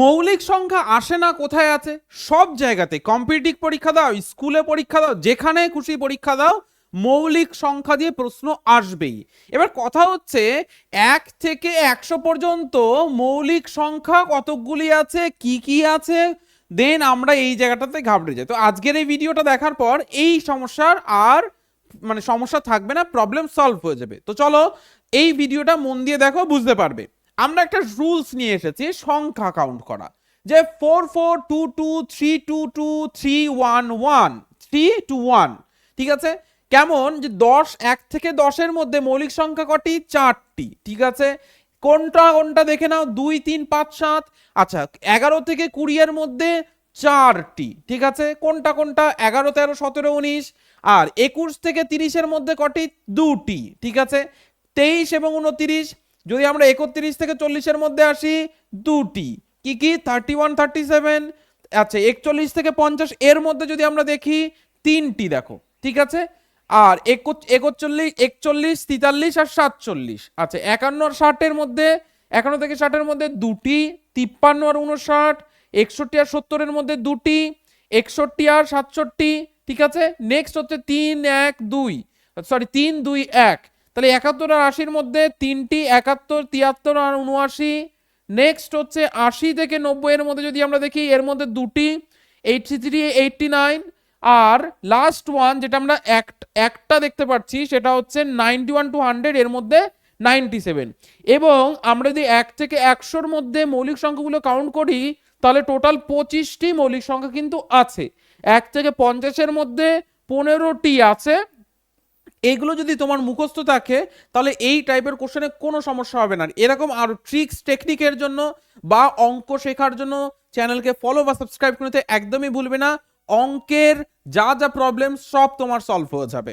মৌলিক সংখ্যা আসে না কোথায় আছে? সব জায়গাতে। কম্পিটিটিভ পরীক্ষা দাও, স্কুলে পরীক্ষা দাও, যেখানে খুশি পরীক্ষা দাও, মৌলিক সংখ্যা দিয়ে প্রশ্ন আসবেই। এবার কথা হচ্ছে 1 থেকে 100 পর্যন্ত মৌলিক সংখ্যা কতগুলি আছে, কি কি আছে, দেন আমরা এই জায়গাটাতে ঘাবড়ে যাই। তো আজকের এই ভিডিওটা দেখার পর এই সমস্যার আর মানে সমস্যা থাকবে না, প্রবলেম সলভ হয়ে যাবে। তো চলো এই ভিডিওটা মন দিয়ে দেখো, বুঝতে পারবে। আমরা একটা রুলস নিয়ে এসেছি সংখ্যা কাউন্ট করা, যে 44222321 ঠিক আছে। কেমন যে 1 থেকে 10-এর মধ্যে মৌলিক সংখ্যা কটি? 4টি। ঠিক আছে, কোনটা কোনটা দেখে নাও, 2 3 5 7। আচ্ছা, 11 থেকে 20-এর মধ্যে 4টি। ঠিক আছে, কোনটা কোনটা? 11 13 17 19। আর 21 থেকে 30-এর মধ্যে কটি? 2টি। ঠিক আছে, 23 এবং 29। যদি আমরা 31 থেকে 40-এর মধ্যে আসি, 2টি। কি কি? 31 37। আচ্ছা, 41 থেকে 50 এর মধ্যে যদি আমরা দেখি, 3টি দেখো। ঠিক আছে, আর 41 41 43 আর 47। আচ্ছা, 51 আর 60-এর মধ্যে, 51 থেকে 60-এর মধ্যে 2টি। 53 আর 59, 61 আর 70-এর মধ্যে 2টি, 61 আর 67। ঠিক আছে, নেক্সট হচ্ছে 3 1 2, সরি 3 2 1। তাহলে 71 আর 80-এর মধ্যে 3টি, 71 73 আর 79। নেক্সট হচ্ছে 80 থেকে 90-এর মধ্যে যদি আমরা দেখি, এর মধ্যে 2টি, 83 89। আর লাস্ট ওয়ান যেটা আমরা একটা দেখতে পাচ্ছি, সেটা হচ্ছে 91 টু 100, এর মধ্যে 97। এবং আমরা যদি 1 থেকে 100-এর মধ্যে মৌলিক সংখ্যাগুলো কাউন্ট করি, তাহলে টোটাল 25টি মৌলিক সংখ্যা কিন্তু আছে। 1 থেকে 50-এর মধ্যে 15টি আছে। এইগুলো যদি তোমার মুখস্থ থাকে, তাহলে এই টাইপের কোশ্চেনে কোনো সমস্যা হবে না। এরকম আরো ট্রিক্স টেকনিকের জন্য বা অঙ্ক শেখার জন্য চ্যানেলকে ফলো বা সাবস্ক্রাইব করতে একদমই ভুলবে না। অঙ্কের যা যা প্রবলেম সব তোমার সলভ হয়ে যাবে।